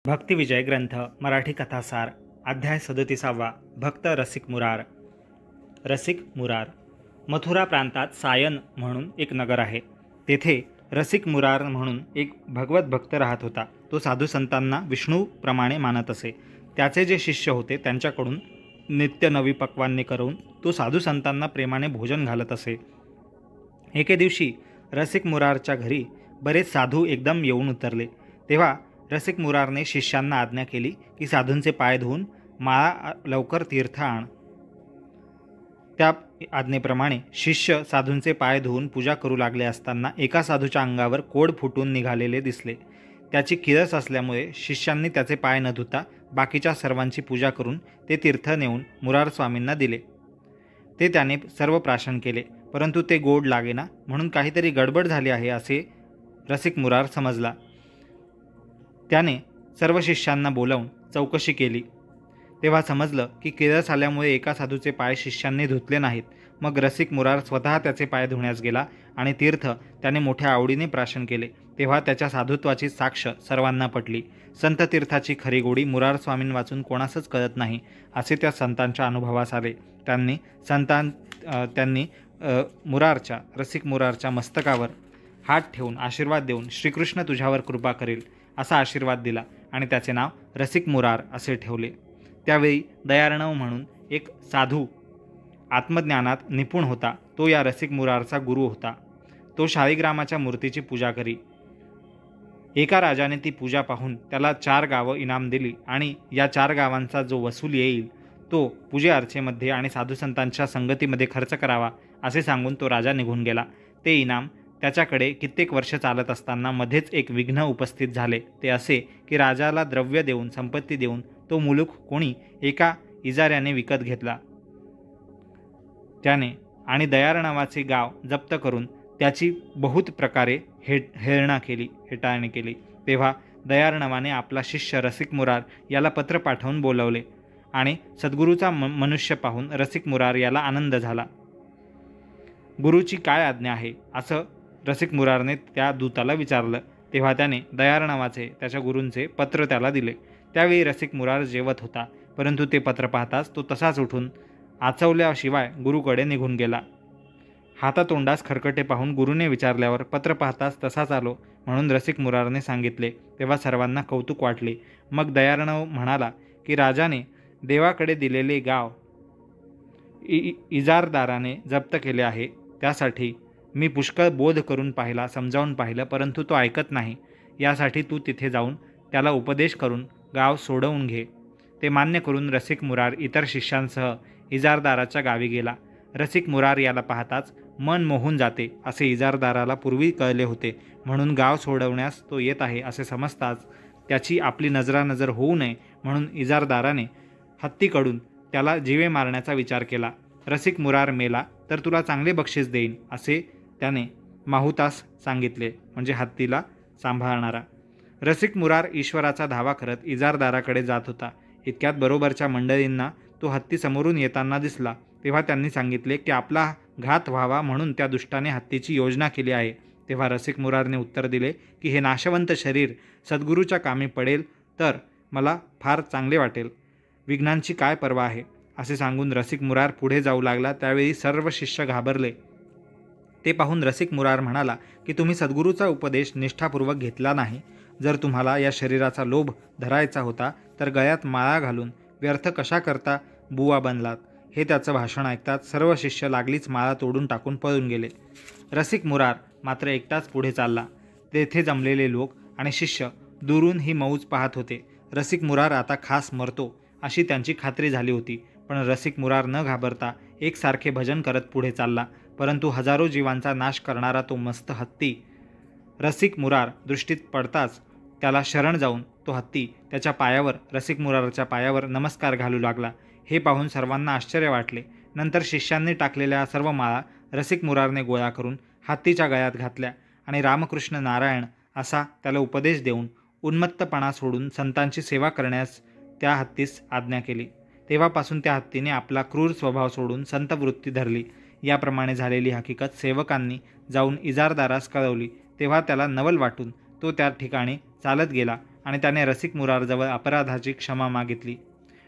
भक्तिविजय ग्रंथ मराठी कथासार अध्याय 37 भक्त रसिक मुरार। रसिक मुरार मथुरा प्रांतात सायन म्हणून एक नगर आहे। तेथे रसिक मुरार म्हणून एक भगवत भक्त राहत होता। तो साधू संतांना विष्णूप्रमाणे मानत असे। त्याचे जे शिष्य होते त्यांच्याकडून नित्य नवी पक्वान्ने करून तो साधू संतांना प्रेमाने भोजन घालत असे। एके दिवशी रसिक मुरारच्या घरी बरेच साधू एकदम येऊन उतरले। तेव्हा रसिक मुरारने शिष्यांना आज्ञा केली की साधूंचे पाय धुवून माळा लवकर तीर्थ आण। त्या आज्ञेप्रमाणे शिष्य साधूंचे पाय धुवून पूजा करू लागले असताना एका साधूच्या अंगावर कोड फुटून निघालेले दिसले। त्याची किरस असल्यामुळे शिष्यांनी त्याचे पाय न धुता बाकीच्या सर्वांची पूजा करून ते तीर्थ नेऊन मुरार स्वामींना दिले। ते त्याने सर्व प्राशन केले, परंतु ते गोड लागेना, म्हणून काहीतरी गडबड झाली आहे असे रसिक मुरार समजला। त्याने सर्व शिष्यांना बोलावून चौकशी केली। तेव्हा समजलं की किरस आल्यामुळे एका साधूचे पाय शिष्यांनी धुतले नाहीत। मग रसिक मुरार स्वतः त्याचे पाय धुण्यास गेला आणि तीर्थ त्याने मोठ्या आवडीने प्राशन केले। तेव्हा त्याच्या साधुत्वाची साक्ष सर्वांना पटली। संत तीर्थाची खरी गोडी मुरार स्वामीं वाचून कोणासच कळत नाही असे त्या संतांच्या अनुभवास आले। त्यांनी रसिक मुरारच्या मस्तकावर हात ठेवून आशीर्वाद देऊन श्रीकृष्ण तुझ्यावर कृपा करेल असा आशीर्वाद दिला आणि त्याचे नाव रसिक मुरार असे ठेवले। त्यावेळी दयार्णव म्हणून एक साधू आत्मज्ञानात निपुण होता। तो या रसिक मुरारचा गुरु होता। तो शाळीग्रामाच्या मूर्तीची पूजा करी। एका राजाने ती पूजा पाहून त्याला 4 गावं इनाम दिली आणि या 4 गावांचा जो वसूल येईल तो पूजे अर्चेमध्ये आणि साधुसंतांच्या संगतीमध्ये खर्च करावा असे सांगून तो राजा निघून गेला। ते इनाम त्याच्याकडे कित्येक वर्ष चालत असताना मध्येच एक विघ्न उपस्थित झाले। ते असे की राजाला द्रव्य देऊन संपत्ती देऊन तो मुलूक कोणी एका इजाऱ्याने विकत घेतला। त्याने आणि दयार्णवाचे गाव जप्त करून त्याची बहुत प्रकारे हेटाळणी केली। तेव्हा दयार्णवाने आपला शिष्य रसिक मुरार याला पत्र पाठवून बोलवले आणि सद्गुरूचा मनुष्य पाहून रसिक मुरार याला आनंद झाला। गुरुची काय आज्ञा आहे असं रसिक मुरारने त्या दूताला विचारलं। तेव्हा त्याने दयार्णवाचे त्याच्या गुरूंचे पत्र त्याला दिले। त्यावेळी रसिक मुरार जेवत होता, परंतु ते पत्र पाहताच तो तसाच उठून आचवल्याशिवाय गुरुकडे निघून गेला। हातातोंडास खरकटे पाहून गुरुने विचारल्यावर पत्र पाहताच तसाच आलो म्हणून रसिक मुरारने सांगितले। तेव्हा सर्वांना कौतुक वाटले। मग दयार्णव म्हणाला की राजाने देवाकडे दिलेले गाव इजारदाराने जप्त केले आहे, त्यासाठी मी पुष्कळ बोध करून पाहिला, समजावून पाहिलं, परंतु तो ऐकत नाही। यासाठी तू तिथे जाऊन त्याला उपदेश करून गाव सोडवून घे। ते मान्य करून रसिक मुरार इतर शिष्यांसह इजारदाराच्या गावी गेला। रसिक मुरार याला पाहताच मन मोहून जाते असे इजारदाराला पूर्वी कळले होते, म्हणून गाव सोडवण्यास तो येत आहे असे समजताच त्याची आपली नजरानजर होऊ नये म्हणून इजारदाराने हत्तीकडून त्याला जीवे मारण्याचा विचार केला। रसिक मुरार मेला तर तुला चांगले बक्षीस देईन असे त्याने माहुतास सांगितले, म्हणजे हत्तीला सांभाळणारा। रसिक मुरार ईश्वराचा धावा करत इजारदाराकडे जात होता। इतक्यात बरोबरच्या मंडळींना तो हत्ती समोरून येताना दिसला। तेव्हा त्यांनी सांगितले की आपला घात व्हावा म्हणून त्या दुष्टाने हत्तीची योजना केली आहे। तेव्हा रसिक मुरारने उत्तर दिले की हे नाशवंत शरीर सद्गुरूच्या कामी पडेल तर मला फार चांगले वाटेल, विघ्नांची काय पर्वा आहे असे सांगून रसिक मुरार पुढे जाऊ लागला। त्यावेळी सर्व शिष्य घाबरले। ते पाहून रसिक मुरार म्हणाला की तुम्ही सद्गुरूचा उपदेश निष्ठापूर्वक घेतला नाही। जर तुम्हाला या शरीराचा लोभ धरायचा होता तर गळ्यात माळा घालून व्यर्थ कशा करता बुवा बनलात। हे त्याचं भाषण ऐकताच सर्व शिष्य लागलीच माळा तोडून टाकून पळून गेले। रसिक मुरार मात्र एकटाच पुढे चालला। तेथे जमलेले लोक आणि शिष्य दुरून ही मौज पाहत होते। रसिक मुरार आता खास मरतो अशी त्यांची खात्री झाली होती, पण रसिक मुरार न घाबरता एकसारखे भजन करत पुढे चालला। परंतु हजारो जीवांचा नाश करणारा तो मस्त हत्ती रसिक मुरार दृष्टीत पडताच त्याला शरण जाऊन तो हत्ती त्याच्या पायावर, रसिक मुरारच्या पायावर नमस्कार घालू लागला। हे पाहून सर्वांना आश्चर्य वाटले। नंतर शिष्यांनी टाकलेल्या सर्व माळा रसिक मुरारने गोळा करून हत्तीच्या गळ्यात घातल्या आणि रामकृष्ण नारायण असा त्याला उपदेश देऊन उन्मत्तपणा सोडून संतांची सेवा करण्यास त्या हत्तीस आज्ञा केली। तेव्हापासून त्या हत्तीने आपला क्रूर स्वभाव सोडून संतवृत्ती धरली। याप्रमाणे झालेली हकीकत सेवकांनी जाऊन इजारदारास कळवली। तेव्हा त्याला नवल वाटून तो त्या ठिकाणी चालत गेला आणि त्याने रसिक मुरारजवळ अपराधाची क्षमा मागितली.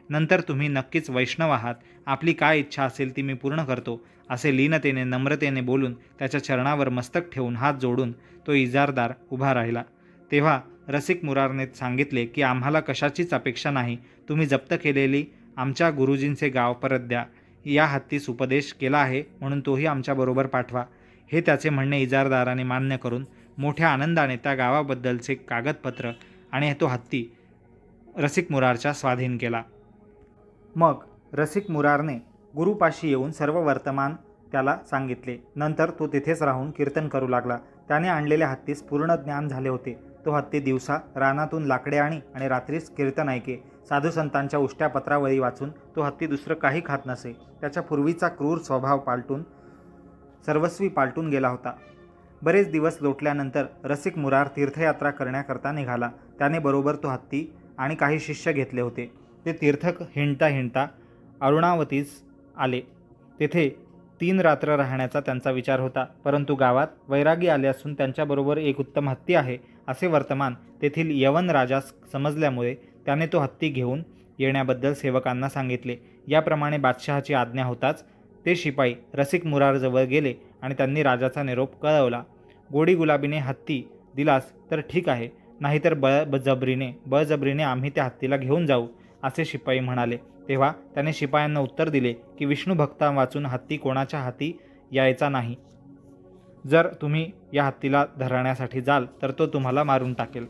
नंतर तुम्ही नक्कीच वैष्णव आहात, आपली काय इच्छा असेल ती मी पूर्ण करतो, असे लीनतेने नम्रतेने बोलून त्याच्या चरणावर मस्तक ठेवून हात जोडून तो इजारदार उभा राहिला. तेव्हा रसिक मुरारने सांगितले की आम्हाला कशाचीच अपेक्षा नाही, तुम्ही जप्त केलेली आमच्या गुरुजींचे गाव परत द्या. या हत्तीस उपदेश केला आहे म्हणून तोही आमच्याबरोबर पाठवा. हे त्याचे म्हणणे इजारदाराने मान्य करून मोठ्या आनंदाने त्या गावाबद्दलचे कागदपत्र आणि तो हत्ती रसिक मुरारच्या स्वाधीन केला. मग रसिक मुरारने गुरुपाशी येऊन सर्व वर्तमान त्याला सांगितले. नंतर तो तिथेच राहून कीर्तन करू लागला. त्याने आणलेल्या हत्तीस पूर्ण ज्ञान झाले होते. तो हत्ती दिवसा रानातून लाकडे आणि रात्रीच कीर्तन ऐके. साधू संतांच्या उष्ट्या पत्रावळी वाचून तो हत्ती दुसरं काही खात नसे. त्याच्या पूर्वीचा क्रूर स्वभाव सर्वस्वी पालटून गेला होता. बरेच दिवस लोटल्यानंतर रसिक मुरार तीर्थयात्रा करण्याकरता निघाला. त्याने बरोबर तो हत्ती आणि काही शिष्य घेतले होते. ते तीर्थ हिंडता हिंडता अरुणावतीस आले. तेथे 3 रात्र राहण्याचा त्यांचा विचार होता, परंतु गावात वैरागी आले असून त्यांच्याबरोबर एक उत्तम हत्ती आहे असे वर्तमान तेथील यवन राजास समजल्यामुळे त्याने तो हत्ती घेऊन येण्याबद्दल सेवकांना सांगितले. याप्रमाणे बादशहाची आज्ञा होताच ते शिपाई रसिक मुरारजवळ गेले आणि त्यांनी राजाचा निरोप कळवला. गोडी गुलाबीने हत्ती दिलास तर ठीक आहे, नाहीतर बळजबरीने आम्ही त्या हत्तीला घेऊन जाऊ, असे शिपाई म्हणाले. तेव्हा त्याने शिपायांना उत्तर दिले की विष्णू भक्ता वाचून हत्ती कोणाच्या हाती यायचा नाही. जर तुम्ही या हत्तीला धरण्यासाठी जाल तर तो तुम्हाला मारून टाकेल.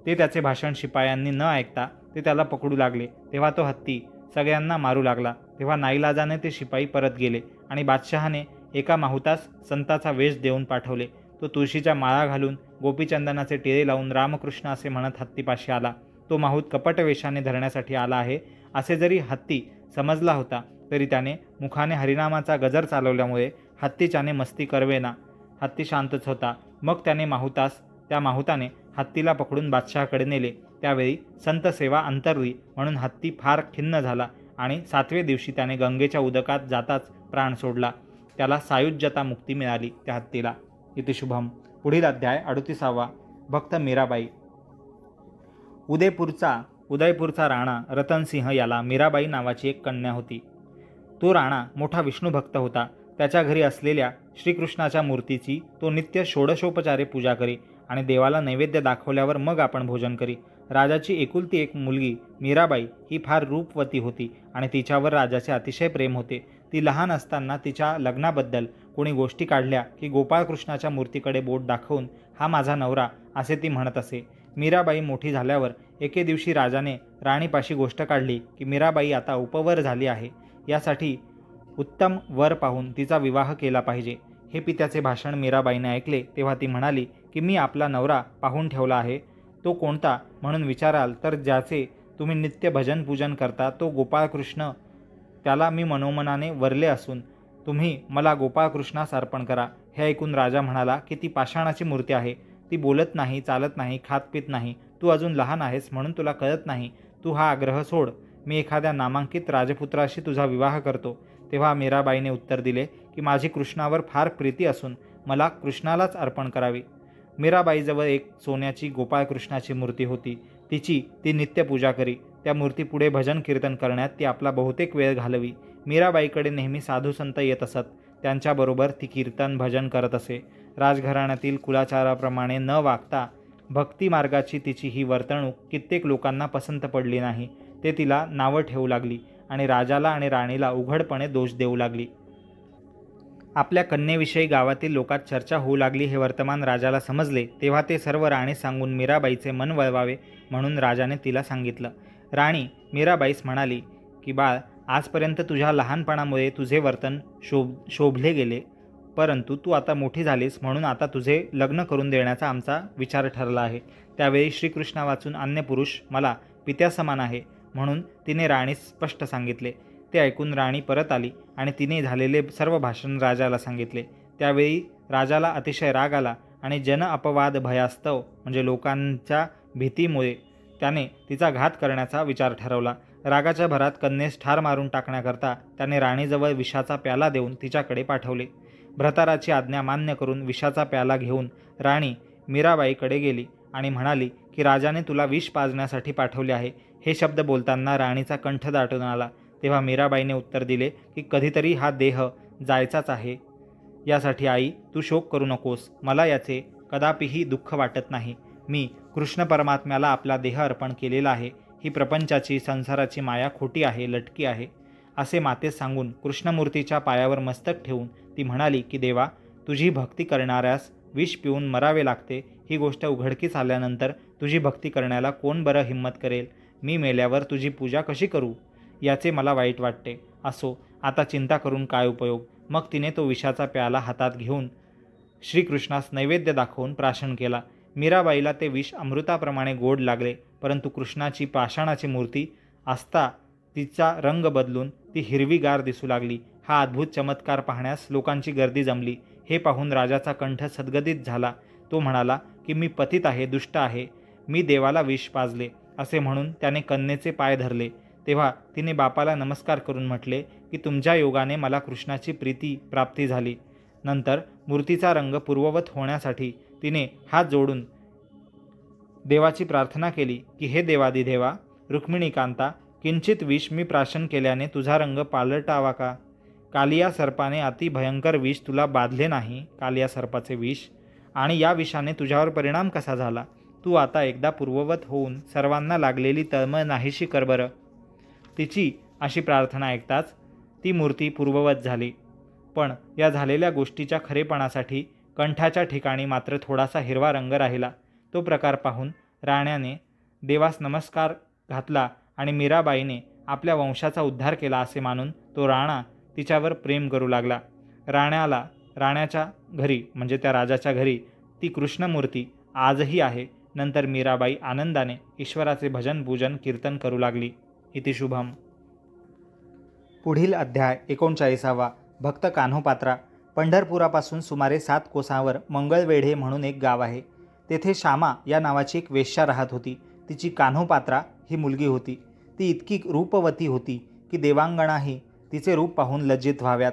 ते त्याचे भाषण शिपायांनी न ऐकता ते त्याला पकडू लागले. तेव्हा तो हत्ती सगळ्यांना मारू लागला. तेव्हा नाईलाजाने ते शिपाई परत गेले आणि बादशहाने एका माहुतास संताचा वेश देऊन पाठवले. तो तुळशीच्या माळा घालून गोपीचंदनाचे टिळे लावून रामकृष्ण असे म्हणत हत्तीपाशी आला. तो माहूत कपट वेशाने धरण्यासाठी आला आहे असे जरी हत्ती समजला होता तरी त्याने मुखाने हरिनामाचा गजर चालवल्यामुळे हत्तीच्याने मस्ती करवेना. हत्ती शांतच होता. मग त्या माहुताने हत्तीला पकडून बादशहाकडे नेले. त्यावेळी संत सेवा अंतरली म्हणून हत्ती फार खिन्न झाला आणि 7व्या दिवशी त्याने गंगेच्या उदकात जाताच प्राण सोडला. त्याला सायुज्यता मुक्ती मिळाली त्या हत्तीला. इति शुभम. पुढील अध्याय 38वा. भक्त मीराबाई. उदयपूरचा राणा रतनसिंह याला मीराबाई नावाची एक कन्या होती. तो राणा मोठा विष्णुभक्त होता. त्याच्या घरी असलेल्या श्रीकृष्णाच्या मूर्तीची तो नित्य षोडशोपचारे पूजा करी आणि देवाला नैवेद्य दाखवल्यावर मग आपण भोजन करी. राजाची एकुलती एक मुलगी मीराबाई ही फार रूपवती होती आणि तिच्यावर राजाचे अतिशय प्रेम होते. ती लहान असताना तिच्या लग्नाबद्दल कोणी गोष्टी काढल्या की गोपाळकृष्णाच्या मूर्तीकडे बोट दाखवून हा माझा नवरा असे ती म्हणत असे. मीराबाई मोठी झाल्यावर एके दिवशी राजाने राणीपाशी गोष्ट काढली की मीराबाई आता उपवर झाली आहे, यासाठी उत्तम वर पाहून तिचा विवाह केला पाहिजे. हे पित्याचे भाषण मीराबाईने ऐकले तेव्हा ती म्हणाली की मी आपला नवरा पाहून ठेवला आहे. तो कोणता म्हणून विचाराल तर ज्याचे तुम्ही नित्य भजन पूजन करता तो गोपाळकृष्ण. त्याला मी मनोमनाने वरले असून तुम्ही मला गोपाळकृष्णास अर्पण करा. हे ऐकून राजा म्हणाला की ती पाषाणाची मूर्ती आहे. ती बोलत नाही, चालत नाही, खात पित नाही. तू अजून लहान आहेस म्हणून तुला कळत नाही. तू हा आग्रह सोड. मी एखाद्या नामांकित राजपुत्राशी तुझा विवाह करतो. तेव्हा मीराबाईने उत्तर दिले की माझी कृष्णावर फार प्रीती असून मला कृष्णालाच अर्पण करावी. मीराबाईजवळ एक सोन्याची गोपाळकृष्णाची मूर्ती होती. ती नित्य पूजा करी. त्या मूर्तीपुढे भजन कीर्तन करण्यात ती आपला बहुतेक वेळ घालवी. मीराबाईकडे नेहमी साधू संत येत असत. त्यांच्याबरोबर ती कीर्तन भजन करत असे. राजघराण्यातील कुलाचाराप्रमाणे न वागता भक्ती मार्गाची तिची ही वर्तणूक कित्येक लोकांना पसंत पडली नाही. ते तिला नावं ठेवू लागली आणि राजाला आणि राणीला उघडपणे दोष देऊ लागली. आपल्या कन्येविषयी गावातील लोकात चर्चा होऊ लागली हे वर्तमान राजाला समजले. तेव्हा ते सर्व राणीस सांगून मीराबाईचे मन वळवावे म्हणून राजाने तिला सांगितलं. राणी मीराबाईस म्हणाली की बाळ, आजपर्यंत तुझ्या लहानपणामुळे तुझे वर्तन शोभले गेले, परंतु तू आता मोठी झालीस म्हणून आता तुझे लग्न करून देण्याचा आमचा विचार ठरला आहे. त्यावेळी श्रीकृष्णा वाचून अन्य पुरुष मला पित्यासमान आहे म्हणून तिने राणीस स्पष्ट सांगितले. ते ऐकून राणी परत आली आणि तिने झालेले सर्व भाषण राजाला सांगितले. त्यावेळी राजाला अतिशय राग आला आणि जन अपवाद भयास्तव म्हणजे लोकांच्या भीतीमुळे त्याने तिचा घात करण्याचा विचार ठरवला. रागाच्या भरात कन्येस ठार मारून टाकण्याकरता त्याने राणीजवळ विषाचा प्याला देऊन तिच्याकडे पाठवले. भ्रताराची आज्ञा मान्य करून विषाचा प्याला घेऊन राणी मीराबाईकडे गेली आणि म्हणाली की राजाने तुला विष पाजण्यासाठी पाठवले आहे. हे शब्द बोलताना राणीचा कंठ दाटून आला. तेव्हा मीराबाईने उत्तर दिले की कधीतरी हा देह जायचाच आहे. यासाठी आई तू शोक करू नकोस. मला याचे कदापिही दुःख वाटत नाही. मी कृष्ण परमात्म्याला आपला देह अर्पण केलेला आहे. ही प्रपंचाची संसाराची माया खोटी आहे, लटकी आहे, असे मातेस सांगून कृष्णमूर्तीच्या पायावर मस्तक ठेवून ती म्हणाली की देवा, तुझी भक्ती करणाऱ्यास विष पिऊन मरावे लागते ही गोष्ट उघडकीस आल्यानंतर तुझी भक्ती करण्याला कोण बरं हिंमत करेल. मी मेल्यावर तुझी पूजा कशी करू याचे मला वाईट वाटते. असो, आता चिंता करून काय उपयोग. मग तिने तो विषाचा प्याला हातात घेऊन श्रीकृष्णास नैवेद्य दाखवून प्राशन केला. मीराबाईला ते विष अमृताप्रमाणे गोड लागले, परंतु कृष्णाची पाषाणाची मूर्ती असता तिचा रंग बदलून ती हिरवीगार दिसू लागली. हा अद्भुत चमत्कार पाहण्यास लोकांची गर्दी जमली. हे पाहून राजाचा कंठ सद्गदित झाला. तो म्हणाला की मी पतित आहे, दुष्ट आहे, मी देवाला विष पाजले, असे म्हणून त्याने कन्येचे पाय धरले. तेव्हा तिने बापाला नमस्कार करून म्हटले की तुमच्या योगाने मला कृष्णाची प्रीती प्राप्ती झाली. नंतर मूर्तीचा रंग पूर्ववत होण्यासाठी तिने हात जोडून देवाची प्रार्थना केली की हे देवादिदेवा, रुक्मिणीकांता, किंचित विष मी प्राशन केल्याने तुझा रंग पालटावा का? कालिया सर्पाने अति भयंकर विष तुला बाधले नाही, कालिया सर्पाचे विष, आणि या विषाने तुझ्यावर परिणाम कसा झाला? तू आता एकदा पूर्ववत होऊन सर्वांना लागलेली तळमळ नाहीशी कर बरं. तिची अशी प्रार्थना ऐकताच ती मूर्ती पूर्ववत झाली. पण या झालेल्या गोष्टीच्या खरेपणासाठी कंठाच्या ठिकाणी मात्र थोडासा हिरवा रंग राहिला. तो प्रकार पाहून राण्याने देवास नमस्कार घातला आणि मीराबाईने आपल्या वंशाचा उद्धार केला असे मानून तो राणा तिच्यावर प्रेम करू लागला. राण्याच्या घरी म्हणजे त्या राजाच्या घरी ती कृष्णमूर्ती आजही आहे. नंतर मीराबाई आनंदाने ईश्वराचे भजन पूजन कीर्तन करू लागली. इति शुभम. पुढील अध्याय 39वा. भक्त कान्होपात्रा. पंढरपुरापासून सुमारे 7 कोसांवर मंगळवेढे म्हणून एक गाव आहे. तेथे श्यामा या नावाची एक वेश्या राहत होती. तिची कान्होपात्रा ही मुलगी होती. ती इतकी रूपवती होती की देवांगणाही तिचे रूप पाहून लज्जित व्हाव्यात.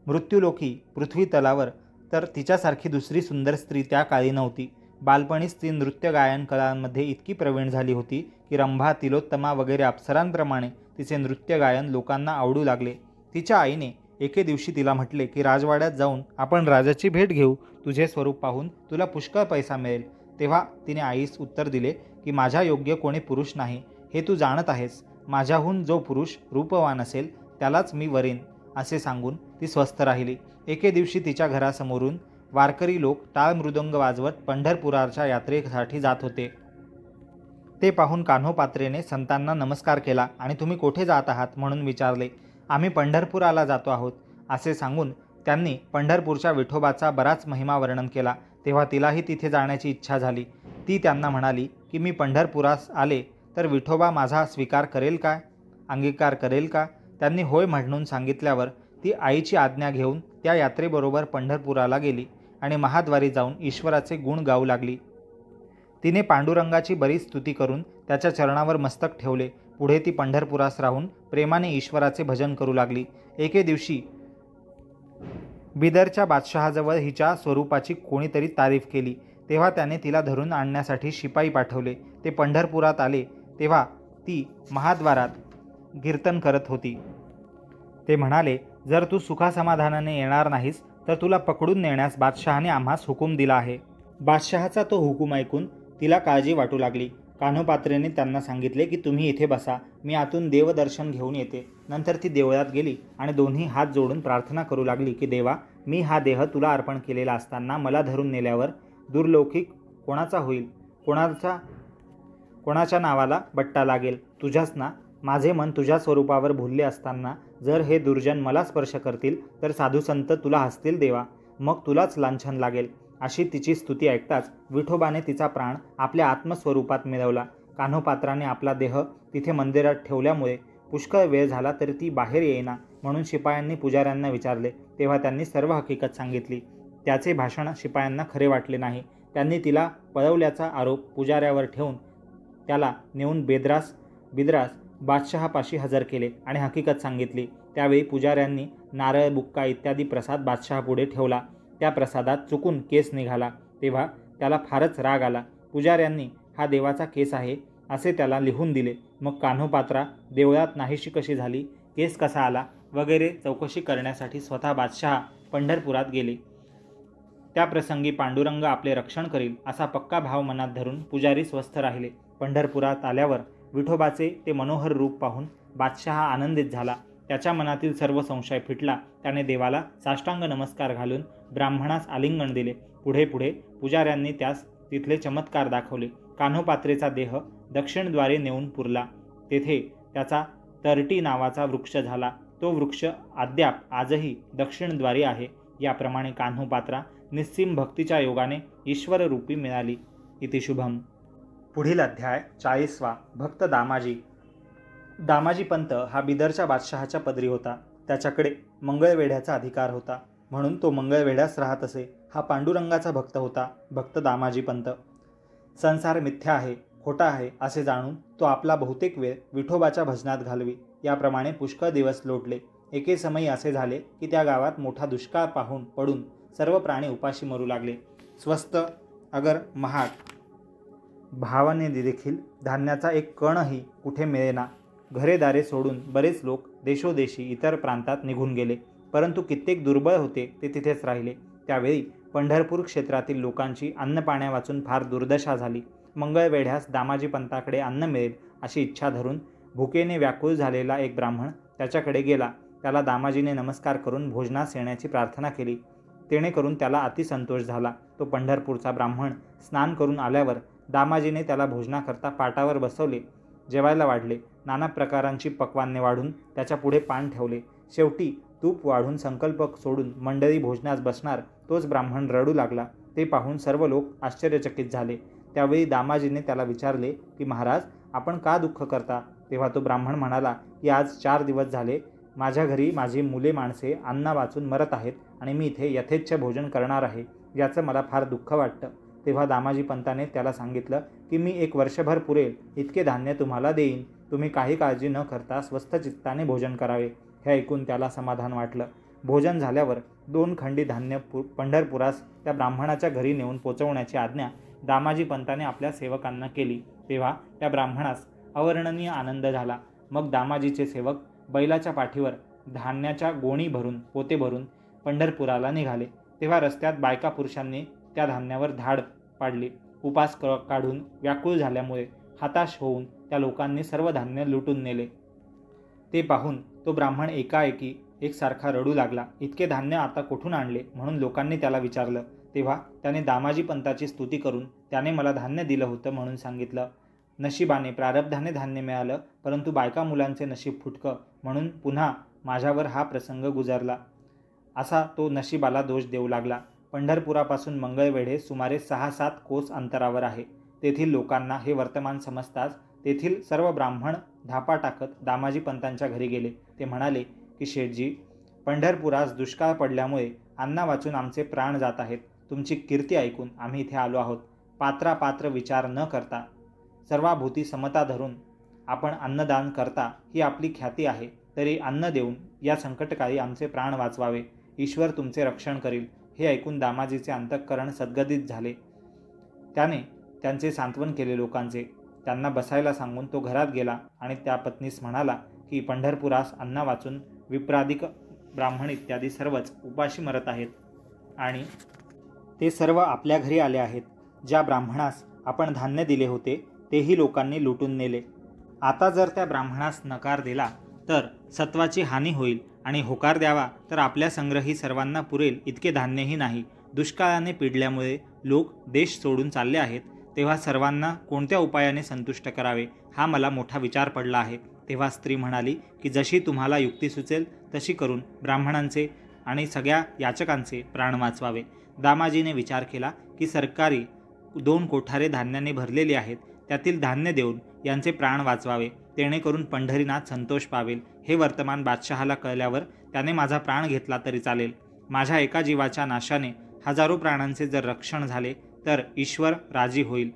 मृत्यूलोकी पृथ्वी तलावर तर तिच्यासारखी दुसरी सुंदर स्त्री त्या काळी नव्हती. बालपणीच ती नृत्य गायन कलांमध्ये इतकी प्रवीण झाली होती की रंभा, तिलोत्तमा वगैरे अप्सरांप्रमाणे तिचे नृत्य गायन लोकांना आवडू लागले. तिच्या आईने एके दिवशी तिला म्हटले की राजवाड्यात जाऊन आपण राजाची भेट घेऊ. तुझे स्वरूप पाहून तुला पुष्कळ पैसा मिळेल. तेव्हा तिने आईस उत्तर दिले की माझ्या योग्य कोणी पुरुष नाही, हे तू जाणत आहेस. माझ्याहून जो पुरुष रूपवान असेल त्यालाच मी वरेन, असे सांगून ती स्वस्थ राहिली. एके दिवशी तिच्या घरासमोरून वारकरी लोक टाळ मृदंग वाजवत पंढरपुराच्या यात्रेसाठी जात होते. ते पाहून कान्होपात्रेने संतांना नमस्कार केला आणि तुम्ही कोठे जात आहात म्हणून विचारले. आम्ही पंढरपुराला जातो आहोत, असे सांगून त्यांनी पंढरपूरच्या विठोबाचा बराच महिमा वर्णन केला. तेव्हा तिलाही तिथे जाण्याची इच्छा झाली. ती त्यांना म्हणाली की मी पंढरपुरास आले तर विठोबा माझा स्वीकार करेल का, अंगीकार करेल का? त्यांनी होय म्हणून सांगितल्यावर ती आईची आज्ञा घेऊन त्या यात्रेबरोबर पंढरपुराला गेली आणि महाद्वारी जाऊन ईश्वराचे गुण गाऊ लागली. तिने पांडुरंगाची बरीच स्तुती करून त्याच्या चरणावर मस्तक ठेवले. पुढे ती पंढरपुरास राहून प्रेमाने ईश्वराचे भजन करू लागली. एके दिवशी बिदरच्या बादशहाजवळ हिच्या स्वरूपाची कोणीतरी तारीफ केली. तेव्हा त्याने तिला धरून आणण्यासाठी शिपाई पाठवले. ते पंढरपुरात आले तेव्हा ती महाद्वारात कीर्तन करत होती. ते म्हणाले, जर तू सुखासमाधानाने येणार नाहीस तर तुला पकडून नेण्यास बादशहाने आम्हास हुकूम दिला आहे. बादशहाचा तो हुकूम ऐकून तिला काळजी वाटू लागली. कान्होपात्रेने त्यांना सांगितले की तुम्ही इथे बसा, मी आतून देवदर्शन घेऊन येते. नंतर ती देवळात गेली आणि दोन्ही हात जोडून प्रार्थना करू लागली की देवा, मी हा देह तुला अर्पण केलेला असताना मला धरून नेल्यावर दुर्लौकिक कोणाचा होईल, कोणाच्या नावाला बट्टा लागेल. तुझ्याच ना. माझे मन तुझ्या स्वरूपावर भुलले असताना जर हे दुर्जन मला स्पर्श करतील तर साधुसंत तुला हसतील देवा, मग तुलाच लांछन लागेल. अशी तिची स्तुती ऐकताच विठोबाने तिचा प्राण आपल्या आत्मस्वरूपात मिळवला. कान्होपात्राने आपला देह तिथे मंदिरात ठेवल्यामुळे पुष्कळ वेळ झाला तरी ती बाहेर येईना म्हणून शिपायांनी पुजाऱ्यांना विचारले. तेव्हा त्यांनी सर्व हकीकत सांगितली. त्याचे भाषण शिपायांना खरे वाटले नाही. त्यांनी तिला पळवल्याचा आरोप पुजाऱ्यावर ठेवून त्याला नेऊन बिद्रास बादशहापाशी हजर केले आणि हकीकत सांगितली. त्यावेळी पुजाऱ्यांनी नारळ, बुक्का इत्यादी प्रसाद बादशहापुढे ठेवला. त्या प्रसादात चुकून केस निघाला. तेव्हा त्याला फारच राग आला. पुजाऱ्यांनी हा देवाचा केस आहे असे त्याला लिहून दिले. मग कान्होपात्रा देवळात नाहीशी कशी झाली, केस कसा आला वगैरे चौकशी करण्यासाठी स्वतः बादशहा पंढरपुरात गेले. त्या प्रसंगी पांडुरंग आपले रक्षण करील असा पक्का भाव मनात धरून पुजारी स्वस्थ राहिले. पंढरपुरात आल्यावर विठोबाचे ते मनोहर रूप पाहून बादशहा आनंदित झाला. त्याच्या मनातील सर्व संशय फिटला. त्याने देवाला साष्टांग नमस्कार घालून ब्राह्मणास आलिंगन दिले. पुढे पुढे पुजाऱ्यांनी त्यास तिथले चमत्कार दाखवले. कान्होपात्रेचा देह दक्षिणद्वारे नेऊन पुरला. तेथे त्याचा तरटी नावाचा वृक्ष झाला. तो वृक्ष अद्याप आजही दक्षिणद्वारी आहे. याप्रमाणे कान्होपात्रा निस्सीम भक्तीच्या योगाने ईश्वररूपी मिळाली. इति शुभम. पुढील अध्याय 40वा. भक्त दामाजी. दामाजी पंत हा बिदरच्या बादशहाच्या पदरी होता. त्याच्याकडे मंगळवेढ्याचा अधिकार होता, म्हणून तो मंगळवेढ्यास राहत असे. हा पांडुरंगाचा भक्त होता. भक्त दामाजी पंत. संसार मिथ्या आहे, खोटा आहे असे जाणून तो आपला बहुतेक वेळ विठोबाच्या भजनात घालवी. याप्रमाणे पुष्कळ दिवस लोटले. एके समयी असे झाले की त्या गावात मोठा दुष्काळ पडून सर्व प्राणी उपाशी मरू लागले. स्वस्त अगर महाग भावाने देखील धान्याचा एक कणही कुठे मिळेना. घरेदारे सोडून बरेच लोक देशोदेशी इतर प्रांतात निघून गेले, परंतु कित्येक दुर्बळ होते ते तिथेच राहिले. त्यावेळी पंढरपूर क्षेत्रातील लोकांची अन्नपाण्या वाचून फार दुर्दशा झाली. मंगळवेढ्यास दामाजी पंताकडे अन्न मिळेल अशी इच्छा धरून भुकेने व्याकुळ झालेला एक ब्राह्मण त्याच्याकडे गेला. त्याला दामाजीने नमस्कार करून भोजनास येण्याची प्रार्थना केली. तेणेकरून त्याला अतिसंतोष झाला. तो पंढरपूरचा ब्राह्मण स्नान करून आल्यावर दामाजीने त्याला भोजनाकरता पाटावर बसवले. जेवायला वाढले. नाना प्रकारांची पक्वान्ने वाढून त्याच्या पुढे पान ठेवले. शेवटी तूप वाढून संकल्प सोडून मंडळी भोजनास बसणार तोच ब्राह्मण रडू लागला. ते पाहून सर्व लोक आश्चर्यचकित झाले. त्यावेळी दामाजीने त्याला विचारले की महाराज, आपण का दुःख करता? तेव्हा तो ब्राह्मण म्हणाला की आज 4 दिवस झाले माझ्या घरी माझी मुले माणसे अन्ना वाचून मरत आहेत आणि मी इथे यथेच्छ भोजन करणार आहे. याचं मला फार दुःख वाटतं. तेव्हा दामाजी पंताने त्याला सांगितलं की मी 1 वर्षभर पुरेल इतके धान्य तुम्हाला देईन. तुम्ही काही काळजी न करता स्वस्थ चित्ताने भोजन करावे. हे ऐकून त्याला समाधान वाटलं. भोजन झाल्यावर 2 खंडी धान्य पंढरपुरास त्या ब्राह्मणाच्या घरी नेऊन पोचवण्याची आज्ञा दामाजी पंताने आपल्या सेवकांना केली. तेव्हा त्या ब्राह्मणास अवर्णनीय आनंद झाला. मग दामाजीचे सेवक बैलाच्या पाठीवर धान्याच्या गोणी भरून पोते भरून पंढरपुराला निघाले. तेव्हा रस्त्यात बायका पुरुषांनी त्या धान्यावर धाड पाडली. उपास काढून व्याकुळ झाल्यामुळे हताश होऊन त्या लोकांनी सर्व धान्य लुटून नेले. ते पाहून तो ब्राह्मण एकाएकी एकसारखा रडू लागला. इतके धान्य आता कुठून आणले म्हणून लोकांनी त्याला विचारलं. तेव्हा त्याने दामाजी पंताची स्तुती करून त्याने मला धान्य दिलं होतं म्हणून सांगितलं. नशिबाने प्रारब्धाने धान्य मिळालं, परंतु बायका मुलांचे नशीब फुटकं म्हणून पुन्हा माझ्यावर हा प्रसंग गुजरला असा तो नशिबाला दोष देऊ लागला. पंढरपुरापासून मंगळवेढे सुमारे 6-7 कोस अंतरावर आहे. तेथील लोकांना हे वर्तमान समजताच तेथील सर्व ब्राह्मण धापा टाकत दामाजी पंतांच्या घरी गेले. ते म्हणाले की शेठजी, पंढरपुरास दुष्काळ पडल्यामुळे अन्ना वाचून आमचे प्राण जात आहेत. तुमची कीर्ती ऐकून आम्ही इथे आलो आहोत. पात्रापात्र विचार न करता सर्वाभूती समता धरून आपण अन्नदान करता ही आपली ख्याती आहे. तरी अन्न देऊन या संकटकाळी आमचे प्राण वाचवावे. ईश्वर तुमचे रक्षण करील. हे ऐकून दामाजीचे अंतःकरण सद्गदित झाले. त्याने त्यांचे सांत्वन केले लोकांचे. त्यांना बसायला सांगून तो घरात गेला आणि त्या पत्नीस म्हणाला की पंढरपुरास अन्ना वाचून विप्रादिक ब्राह्मण इत्यादी सर्वच उपाशी मरत आहेत आणि ते सर्व आपल्या घरी आले आहेत. ज्या ब्राह्मणास आपण धान्य दिले होते तेही लोकांनी लुटून नेले. आता जर त्या ब्राह्मणास नकार दिला तर सत्वाची हानी होईल आणि होकार द्यावा तर आपल्या संग्रही सर्वांना पुरेल इतके धान्यही नाही. दुष्काळाने पिडल्यामुळे लोक देश सोडून चालले आहेत. तेव्हा सर्वांना कोणत्या उपायाने संतुष्ट करावे हा मला मोठा विचार पडला आहे. तेव्हा स्त्री म्हणाली की जशी तुम्हाला युक्ती सुचेल तशी करून ब्राह्मणांचे आणि सगळ्या याचकांचे प्राण वाचवावे. दामाजीने विचार केला की सरकारी 2 कोठारे धान्याने भरलेली आहेत. त्यातील धान्य देऊन यांचे प्राण वाचवावे. तेणेकरून पंढरीनाथ संतोष पावेल. हे वर्तमान बादशहाला कळल्यावर त्याने माझा प्राण घेतला तरी चालेल. माझ्या एका जीवाच्या नाशाने हजारो प्राणांचे जर रक्षण झाले तर ईश्वर राजी होईल.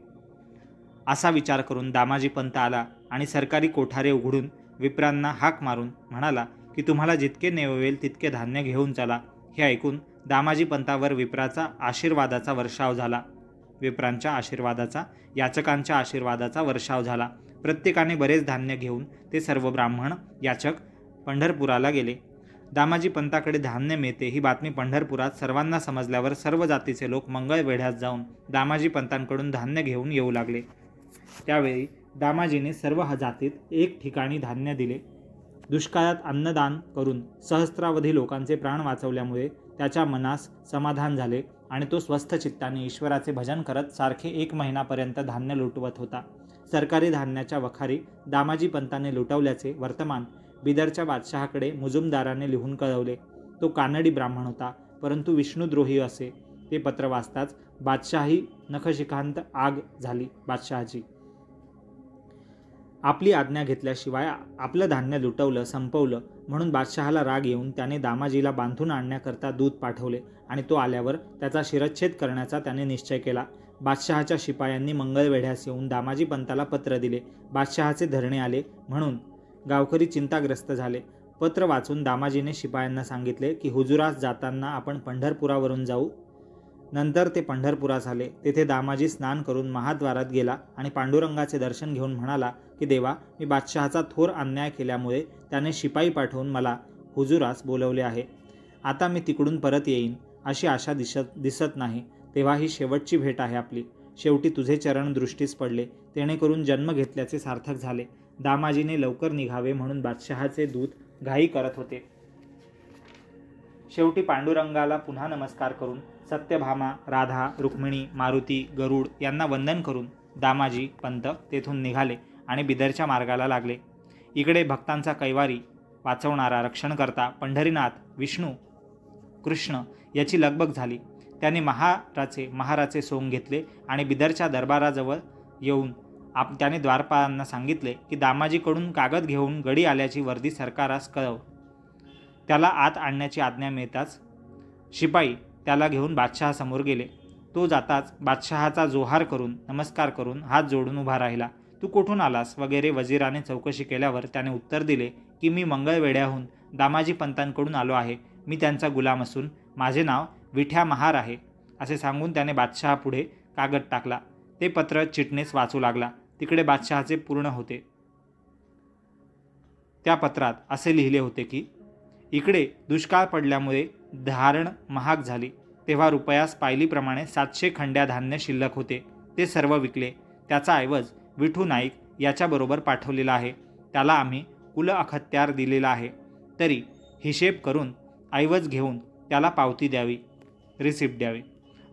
असा विचार करून दामाजी पंत आला आणि सरकारी कोठारे उघडून विप्रांना हाक मारून म्हणाला की तुम्हाला जितके नेवेल तितके धान्य घेऊन चला. हे ऐकून दामाजी पंतावर विप्राचा आशीर्वादाचा वर्षाव झाला. विप्रांच्या आशीर्वादाचा, याचकांच्या आशीर्वादाचा वर्षाव झाला. प्रत्येकाने बरेच धान्य घेऊन ते सर्व ब्राह्मण याचक पंढरपुराला गेले. दामाजी पंताकडे धान्य मिळते ही बातमी पंढरपुरात सर्वांना समजल्यावर सर्व जातीचे लोक मंगळवेढ्यात जाऊन दामाजी पंतांकडून धान्य घेऊन येऊ लागले. त्यावेळी दामाजीने सर्व जातीत एक ठिकाणी धान्य दिले. दुष्काळात अन्नदान करून सहस्रावधी लोकांचे प्राण वाचवल्यामुळे त्याच्या मनास समाधान झाले आणि तो स्वस्थ चित्ताने ईश्वराचे भजन करत सारखे 1 महिनापर्यंत धान्य लुटवत होता. सरकारी धान्याच्या वखारी दामाजी पंताने लुटवल्याचे वर्तमान बिदरच्या बादशहाकडे मुजुमदाराने लिहून कळवले. तो कानडी ब्राह्मण होता, परंतु विष्णुद्रोही असे. ते पत्र वाचताच बादशाही नखशिखांत आग झाली. बादशहाची आपली आज्ञा घेतल्याशिवाय आपलं धान्य लुटवलं, संपवलं म्हणून बादशहाला राग येऊन त्याने दामाजीला बांधून आणण्याकरता दूत पाठवले आणि तो आल्यावर त्याचा शिरच्छेद करण्याचा त्याने निश्चय केला. बादशहाच्या शिपायांनी मंगळवेढ्यास येऊन दामाजी पंताला पत्र दिले. बादशहाचे धरणे आले म्हणून गावकरी चिंताग्रस्त झाले. पत्र वाचून दामाजीने शिपायांना सांगितले की हुजुरास जाताना आपण पंढरपुरावरून जाऊ. नंतर ते पंढरपुरास आले. तेथे दामाजी स्नान करून महाद्वारात गेला आणि पांडुरंगाचे दर्शन घेऊन म्हणाला की देवा, मी बादशहाचा थोर अन्याय केल्यामुळे त्याने शिपाई पाठवून मला हुजुरास बोलवले आहे. आता मी तिकडून परत येईन अशी आशा दिसत नाही. तेव्हा ही शेवटची भेट आहे आपली. शेवटी तुझे चरण दृष्टीस पडले, तेणेकरून जन्म घेतल्याचे सार्थक झाले. दामाजीने लवकर निघावे म्हणून बादशहाचे दूत घाई करत होते. शेवटी पांडुरंगाला पुन्हा नमस्कार करून सत्यभामा, राधा, रुक्मिणी, मारुती, गरुड यांना वंदन करून दामाजी पंत तेथून निघाले आणि बिदरच्या मार्गाला लागले. इकडे भक्तांचा कैवारी वाचवणारा रक्षणकर्ता पंढरीनाथ विष्णू कृष्ण याची लगबग झाली. त्याने महाराचे सोंग घेतले आणि बिदरच्या दरबाराजवळ येऊन त्याने द्वारपालांना सांगितले की दामाजीकडून कागद घेऊन गडी आल्याची वर्दी सरकारास कळव. त्याला आत आणण्याची आज्ञा मिळताच शिपाई त्याला घेऊन बादशहासमोर गेले. तो जाताच बादशहाचा जोहार करून नमस्कार करून हात जोडून उभा राहिला. तू कुठून आलास वगैरे वजीराने चौकशी केल्यावर त्याने उत्तर दिले की मी मंगळवेढ्याहून दामाजी पंतांकडून आलो आहे. मी त्यांचा गुलाम असून माझे नाव विठ्या महार आहे असे सांगून त्याने बादशहापुढे कागद टाकला. ते पत्र चिटणीस वाचू लागला. तिकडे बादशहाचे पूर्ण होते. त्या पत्रात असे लिहिले होते की इकडे दुष्काळ पडल्यामुळे धारण महाग झाली. तेव्हा रुपयास पायलीप्रमाणे 700 खंड्या धान्य शिल्लक होते. ते सर्व विकले. त्याचा ऐवज विठू नाईक याच्याबरोबर पाठवलेला आहे. त्याला आम्ही कुल अखत्यार दिलेला आहे. तरी हिशेब करून ऐवज घेऊन त्याला पावती द्यावी, रिसिप्ट द्यावी.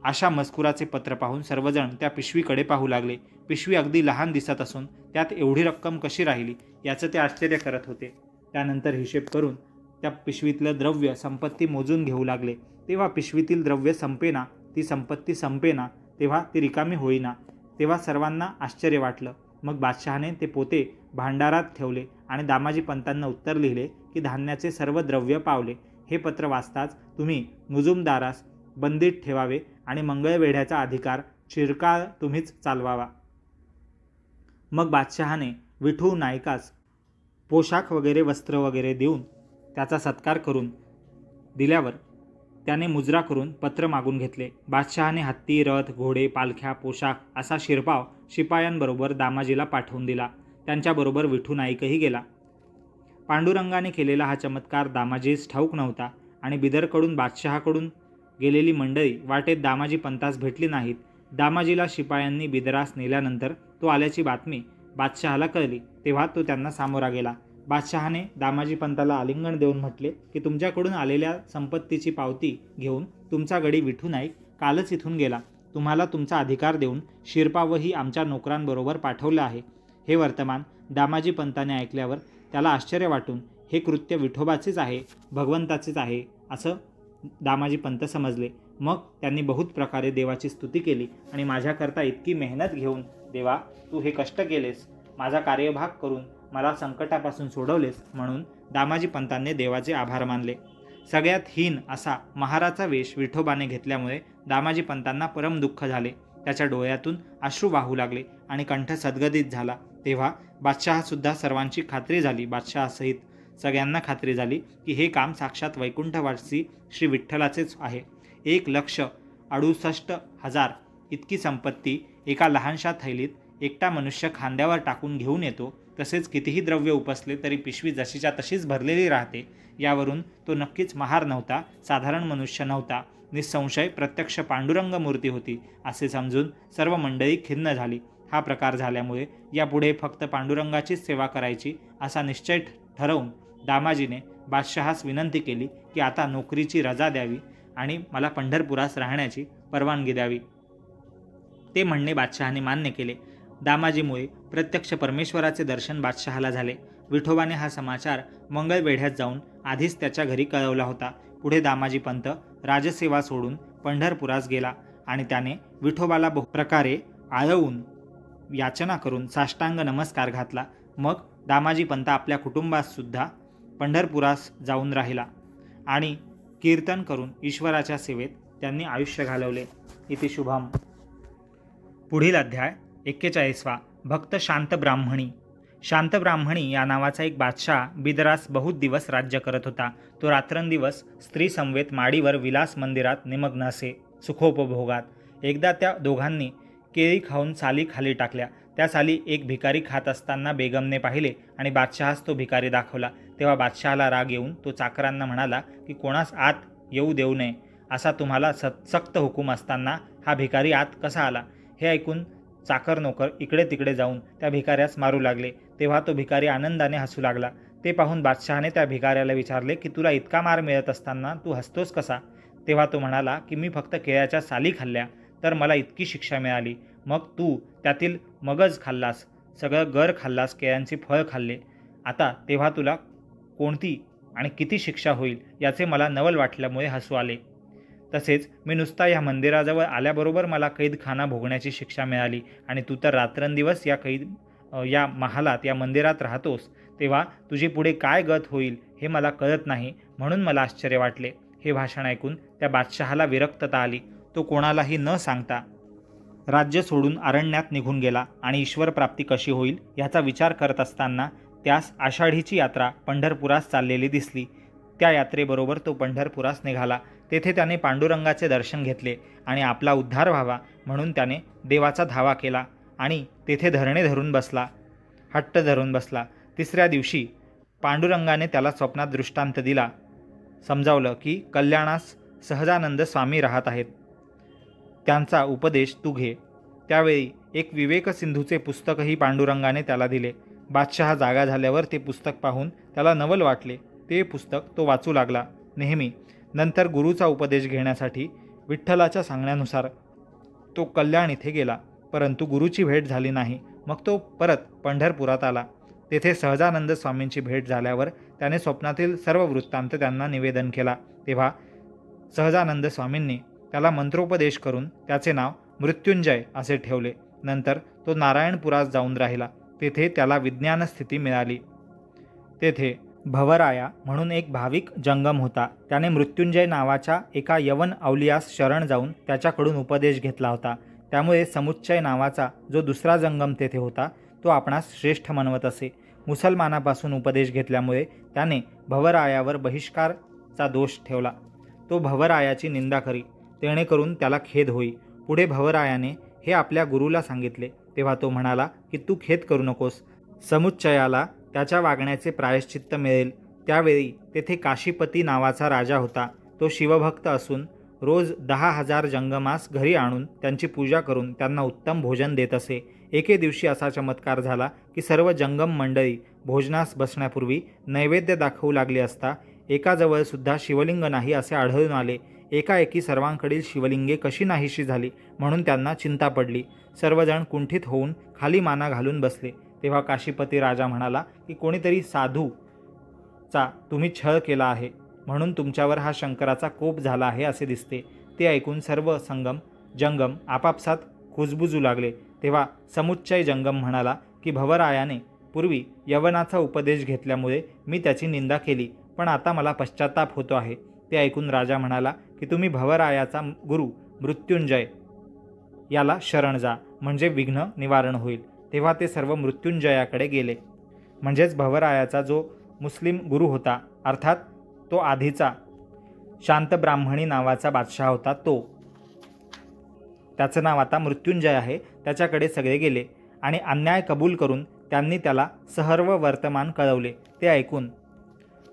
अशा मजकुराचे पत्र पाहून सर्वजण त्या पिशवीकडे पाहू लागले. पिशवी अगदी लहान दिसत असून त्यात एवढी रक्कम कशी राहिली याचं ते आश्चर्य करत होते. त्यानंतर हिशेब करून त्या पिशवीतलं द्रव्य संपत्ती मोजून घेऊ लागले. तेव्हा पिशवीतील द्रव्य संपेना, ती संपत्ती संपेना, तेव्हा ती रिकामी होईना. तेव्हा सर्वांना आश्चर्य वाटलं. मग बादशहाने ते पोते भांडारात ठेवले आणि दामाजी पंतांना उत्तर लिहिले की धान्याचे सर्व द्रव्य पावले. हे पत्र वाचताच तुम्ही मुजुमदारास बंदीत ठेवावे आणि मंगळवेढ्याचा अधिकार चिरकाळ तुम्हीच चालवावा. मग बादशहाने विठू नाईकास पोशाख वगैरे वस्त्र वगैरे देऊन त्याचा सत्कार करून दिल्यावर त्याने मुजरा करून पत्र मागून घेतले. बादशहाने हत्ती, रथ, घोडे, पालख्या, पोशाख असा शिरपाव शिपायांबरोबर दामाजीला पाठवून दिला. त्यांच्याबरोबर विठू नाईकही गेला. पांडुरंगाने केलेला हा चमत्कार दामाजीस ठाऊक नव्हता आणि बिदरकडून बादशहाकडून गेलेली मंडळी वाटेत दामाजी पंतास भेटली नाहीत. दामाजीला शिपायांनी बिदरास नेल्यानंतर तो आल्याची बातमी बादशहाला कळली. तेव्हा तो त्यांना सामोरा गेला. बादशहाने दामाजी पंताला आलिंगन देऊन म्हटले की तुमच्याकडून आलेल्या संपत्तीची पावती घेऊन तुमचा गडी विठू नाईक कालच इथून गेला. तुम्हाला तुमचा अधिकार देऊन शिरपावही आमच्या नोकरांबरोबर पाठवलं आहे. हे वर्तमान दामाजी पंताने ऐकल्यावर त्याला आश्चर्य वाटून हे कृत्य विठोबाचेच आहे, भगवंताचेच आहे असं दामाजी पंत समजले. मग त्यांनी बहुत प्रकारे देवाची स्तुती केली आणि माझ्याकरता इतकी मेहनत घेऊन देवा तू हे कष्ट केलेस, माझा कार्यभाग करून मला संकटापासून सोडवलेस म्हणून दामाजी पंतांनी देवाचे आभार मानले. सगळ्यात हीन असा महाराचा वेश विठोबाने घेतल्यामुळे दामाजी पंतांना परम दुःख झाले. त्याच्या डोळ्यातून अश्रू वाहू लागले आणि कंठ सद्गदित झाला. तेव्हा बादशहासुद्धा सर्वांची खात्री झाली, बादशहासहित सगळ्यांना खात्री झाली की हे काम साक्षात वैकुंठवासी श्री विठ्ठलाचेच आहे. 1,68,000 इतकी संपत्ती एका लहानशा थैलीत एकटा मनुष्य खांद्यावर टाकून घेऊन येतो, तसेच कितीही द्रव्य उपसले तरी पिशवी जशीच्या तशीच भरलेली राहते, यावरून तो नक्कीच महार नव्हता, साधारण मनुष्य नव्हता, निसंशय प्रत्यक्ष पांडुरंग मूर्ती होती, असे समजून सर्व मंडळी खिन्न झाली. हा प्रकार झाल्यामुळे यापुढे फक्त पांडुरंगाचीच सेवा करायची असा निश्चय ठरवून दामाजीने बादशहास विनंती केली की आता नोकरीची रजा द्यावी आणि मला पंढरपुरास राहण्याची परवानगी द्यावी. ते म्हणणे बादशहाने मान्य केले. दामाजीमुळे प्रत्यक्ष परमेश्वराचे दर्शन बादशहाला झाले. विठोबाने हा समाचार मंगळवेढ्यात जाऊन आधीच त्याच्या घरी कळवला होता. पुढे दामाजी पंत राजसेवा सोडून पंढरपुरास गेला आणि त्याने विठोबाला बहु प्रकारे आळवून याचना करून साष्टांग नमस्कार घातला. मग दामाजी पंत आपल्या कुटुंबास सुद्धा पंढरपुरास जाऊन राहिला आणि कीर्तन करून ईश्वराच्या सेवेत त्यांनी आयुष्य घालवले. इति शुभम. पुढील अध्याय 41वा. भक्त शांत ब्राह्मणी. शांत ब्राह्मणी या नावाचा एक बादशाह बिदरास बहुत दिवस राज्य करत होता. तो रात्रंदिवस स्त्री समवेत माडीवर विलास मंदिरात निमग्न असे सुखोपभोगात. एकदा त्या दोघांनी केळी खाऊन साली खाली टाकल्या. त्या साली एक भिकारी खात असताना बेगमने पाहिले आणि बादशहास तो भिकारी दाखवला. तेव्हा बादशहाला राग येऊन तो चाकरांना म्हणाला की कोणास आत येऊ देऊ नये असा तुम्हाला सक्त हुकूम असताना हा भिकारी आत कसा आला. हे ऐकून चाकर नोकर इकडे तिकडे जाऊन त्या भिकाऱ्यास मारू लागले. तेव्हा तो भिकारी आनंदाने हसू लागला. ते पाहून बादशहाने त्या भिकाऱ्याला विचारले की तुला इतका मार मिळत असताना तू हसतोस कसा. तेव्हा तो म्हणाला की मी फक्त केळ्याच्या साली खाल्ल्या तर मला इतकी शिक्षा मिळाली. मग तू त्यातील मगज खाल्लास, सगळं गर खाल्लास, केळ्यांची फळ खाल्ले. आता तेव्हा तुला कोणती आणि किती शिक्षा होईल याचे मला नवल वाटल्यामुळे हसू आले. तसेच मी नुसता या मंदिराजवळ आल्याबरोबर मला कैदखाना भोगण्याची शिक्षा मिळाली आणि तू तर रात्रंदिवस या महालात या मंदिरात राहतोस, तेव्हा तुझी पुढे काय गत होईल हे मला कळत नाही, म्हणून मला आश्चर्य वाटले. हे भाषण ऐकून त्या बादशहाला विरक्तता आली. तो कोणालाही न सांगता राज्य सोडून अरण्यात निघून गेला आणि ईश्वरप्राप्ती कशी होईल ह्याचा विचार करत असताना त्यास आषाढीची यात्रा पंढरपुरास चाललेली दिसली. त्या यात्रेबरोबर तो पंढरपुरास निघाला. तेथे त्याने पांडुरंगाचे दर्शन घेतले आणि आपला उद्धार व्हावा म्हणून त्याने देवाचा धावा केला आणि तेथे धरणे धरून बसला, हट्ट धरून बसला. तिसऱ्या दिवशी पांडुरंगाने त्याला स्वप्नात दृष्टांत दिला. समजावलं की कल्याणास सहजानंद स्वामी राहत आहेत, त्यांचा उपदेश तू घे. त्यावेळी एक विवेक सिंधूचे पुस्तकही पांडुरंगाने त्याला दिले. बादशहा जागा झाल्यावर ते पुस्तक पाहून त्याला नवल वाटले. ते पुस्तक तो वाचू लागला नेहमी. नंतर गुरुचा उपदेश घेण्यासाठी विठ्ठलाच्या सांगण्यानुसार तो कल्याण इथे गेला, परंतु गुरुची भेट झाली नाही. मग तो परत पंढरपुरात आला. तेथे सहजानंद स्वामींची भेट झाल्यावर त्याने स्वप्नातील सर्व वृत्तांत त्यांना निवेदन केला. तेव्हा सहजानंद स्वामींनी त्याला मंत्रोपदेश करून त्याचे नाव मृत्युंजय असे ठेवले. नंतर तो नारायणपुरास जाऊन राहिला. तेथे त्याला विज्ञान स्थिती मिळाली. तेथे भवराया म्हणून एक भाविक जंगम होता. त्याने मृत्युंजय नावाच्या एका यवन अवलियास शरण जाऊन त्याच्याकडून उपदेश घेतला होता. त्यामुळे समुच्चय नावाचा जो दुसरा जंगम तेथे होता तो आपणास श्रेष्ठ म्हणवत असे. मुसलमानापासून उपदेश घेतल्यामुळे त्याने भवरायावर बहिष्कारचा दोष ठेवला. तो भवरायाची निंदा करी, जेणेकरून त्याला खेद होई. पुढे भवरायाने हे आपल्या गुरुला सांगितले. तेव्हा तो म्हणाला की तू खेद करू नकोस, समुच्चयाला त्याच्या वागण्याचे प्रायश्चित्त मिळेल. त्यावेळी तेथे काशीपती नावाचा राजा होता. तो शिवभक्त असून रोज 10,000 जंगमास घरी आणून त्यांची पूजा करून त्यांना उत्तम भोजन देत असे. एके दिवशी असा चमत्कार झाला की सर्व जंगम मंडळी भोजनास बसण्यापूर्वी नैवेद्य दाखवू लागली असता एकाजवळसुद्धा शिवलिंग नाही असे आढळून आले. एकाएकी सर्वांकडील शिवलिंगे कशी नाहीशी झाली म्हणून त्यांना चिंता पडली. सर्वजण कुंठित होऊन खाली माना घालून बसले. तेव्हा काशीपती राजा म्हणाला की कोणीतरी साधूचा तुम्ही छळ केला आहे म्हणून तुमच्यावर हा शंकराचा कोप झाला आहे असे दिसते. ते ऐकून सर्व जंगम आपापसात कुजबुजू लागले. तेव्हा समुच्चय जंगम म्हणाला की भवरायाने पूर्वी यवनाचा उपदेश घेतल्यामुळे मी त्याची निंदा केली, पण आता मला पश्चाताप होतो आहे. ते ऐकून राजा म्हणाला की तुम्ही भवरायाचा गुरु मृत्युंजय याला शरण जा, म्हणजे विघ्न निवारण होईल. तेव्हा ते सर्व मृत्युंजयाकडे गेले. म्हणजेच भवरायाचा जो मुस्लिम गुरु होता, अर्थात तो आधीचा शांत ब्राह्मणी नावाचा बादशाह होता तो. त्याचं नाव आता मृत्युंजय आहे, त्याच्याकडे सगळे गेले आणि अन्याय कबूल करून त्यांनी त्याला सहर्व वर्तमान कळवले. ते ऐकून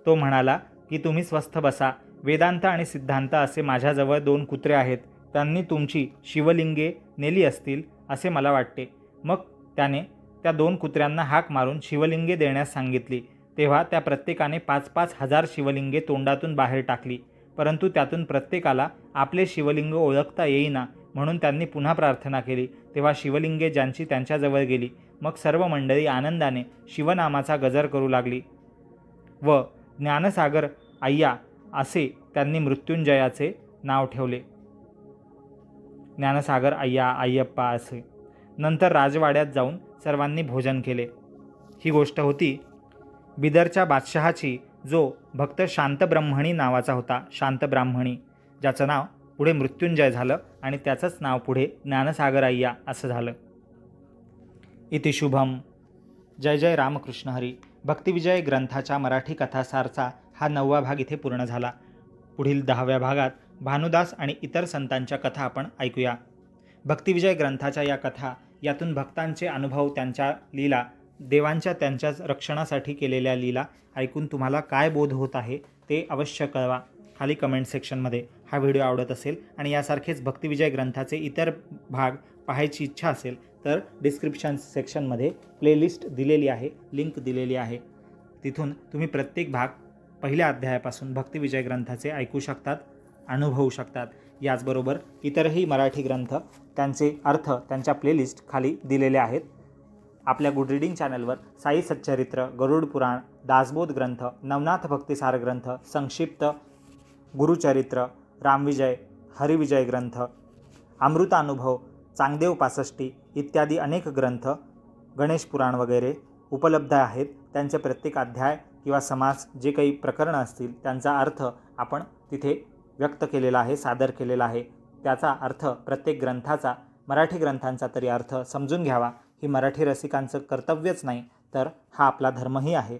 तो म्हणाला की तुम्ही स्वस्थ बसा. वेदांत आणि सिद्धांत असे माझ्याजवळ 2 कुत्रे आहेत. त्यांनी तुमची शिवलिंगे नेली असतील असे मला वाटते. मग त्याने त्या 2 कुत्र्यांना हाक मारून शिवलिंगे देण्यास सांगितली. तेव्हा त्या प्रत्येकाने 5-5 हजार शिवलिंगे तोंडातून बाहेर टाकली. परंतु त्यातून प्रत्येकाला आपले शिवलिंग ओळखता येईना, म्हणून त्यांनी पुन्हा प्रार्थना केली. तेव्हा शिवलिंगे ज्यांची त्यांच्याजवळ गेली. मग सर्व मंडळी आनंदाने शिवनामाचा गजर करू लागली व ज्ञानसागर अय्या असे त्यांनी मृत्युंजयाचे नाव ठेवले. ज्ञानसागर अय्या, अय्यप्पा असे. नंतर राजवाड्यात जाऊन सर्वांनी भोजन केले. ही गोष्ट होती बिदरच्या बादशहाची, जो भक्त शांतब्रह्मणी नावाचा होता. शांतब्राह्मणी, ज्याचं नाव पुढे मृत्युंजय झालं आणि त्याचंच नाव पुढे ज्ञानसागर अय्या असं झालं. इति शुभम. जय जय रामकृष्ण हरी. भक्तिविजय ग्रंथाच्या मराठी कथासारचा हा 9वा भाग इथे पूर्ण झाला. पुढील 10व्या भागात भानुदास आणि इतर संतांच्या कथा आपण ऐकूया. भक्तिविजय ग्रंथाच्या या कथा, यातून भक्तांचे अनुभव, त्यांच्या लीला, देवांच्या त्यांच्या रक्षणासाठी केलेल्या लीला ऐकून तुम्हाला काय बोध होत आहे ते अवश्य कळवा खाली कमेंट सेक्शनमध्ये. हा व्हिडिओ आवडत असेल आणि यासारखेच भक्तिविजय ग्रंथाचे इतर भाग पाहायची इच्छा असेल तर डिस्क्रिप्शन सेक्शनमध्ये प्लेलिस्ट दिलेली आहे, लिंक दिलेली आहे. तिथून तुम्ही प्रत्येक भाग पहिल्या अध्यायापासून भक्तिविजय ग्रंथाचे ऐकू शकतात, अनुभवू शकतात. याचबरोबर इतरही मराठी ग्रंथ, त्यांचे अर्थ त्यांच्या प्लेलिस्ट खाली दिलेले आहेत. आपल्या गुड रीडिंग चॅनलवर साई सच्चरित्र, गरुड पुराण, दासबोध ग्रंथ, नवनाथ भक्तिसार ग्रंथ, संक्षिप्त गुरुचरित्र, रामविजय, हरिविजय ग्रंथ, अमृतानुभव, चांगदेव पासष्टी इत्यादी अनेक ग्रंथ, गणेश पुराण वगैरे उपलब्ध आहेत. त्यांचे प्रत्येक अध्याय किंवा समास, जे काही प्रकरणं असतील, त्यांचा अर्थ आपण तिथे व्यक्त केलेला आहे, सादर केलेला आहे. त्याचा अर्थ प्रत्येक ग्रंथाचा, मराठी ग्रंथांचा तरी अर्थ समजून घ्यावा, ही मराठी रसिकांचं कर्तव्यच नाही तर हा आपला धर्मही आहे.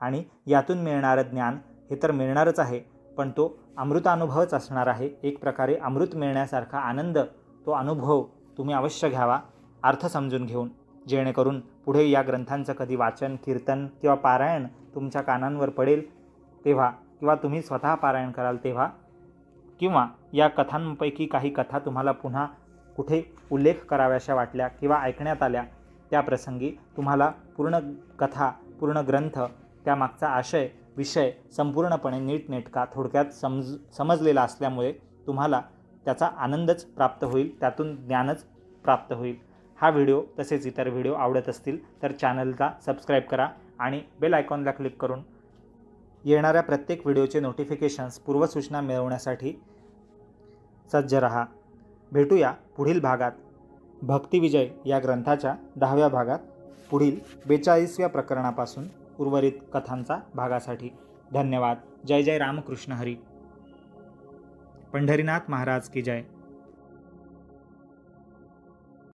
आणि यातून मिळणारं ज्ञान हे तर मिळणारच आहे, पण तो अमृतानुभवच असणार आहे. एक प्रकारे अमृत मिळण्यासारखा आनंद, तो अनुभव तुम्ही अवश्य घ्यावा अर्थ समजून घेऊन, जेणेकरून पुढे या ग्रंथांचं कधी वाचन, कीर्तन किंवा पारायण तुमच्या कानांवर पडेल तेव्हा, किंवा तुम्ही स्वतः पारायण कराल तेव्हा, किंवा या कथांपैकी काही कथा तुम्हाला पुन्हा कुठे उल्लेख कराव्याशा वाटल्या किंवा ऐकण्यात आल्या, त्या प्रसंगी तुम्हाला पूर्ण कथा, पूर्ण ग्रंथ, त्यामागचा आशय, विषय संपूर्णपणे नीटनेटका थोडक्यात समजलेला असल्यामुळे तुम्हाला त्याचा आनंदच प्राप्त होईल, त्यातून ज्ञानच प्राप्त होईल. हा व्हिडिओ तसेच इतर व्हिडिओ आवडत असतील तर चॅनलला सबस्क्राईब करा आणि बेल आयकॉनला क्लिक करून येणाऱ्या प्रत्येक व्हिडिओचे नोटिफिकेशन्स, पूर्वसूचना मिळवण्यासाठी सज्ज रहा. भेटूया पुढील भागात भक्तिविजय या ग्रंथाच्या 10व्या भागात, पुढील 42व्या प्रकरणापासून उर्वरित कथांचा भागासाठी. धन्यवाद. जय जय रामकृष्ण हरी. पंढरीनाथ महाराज की जय.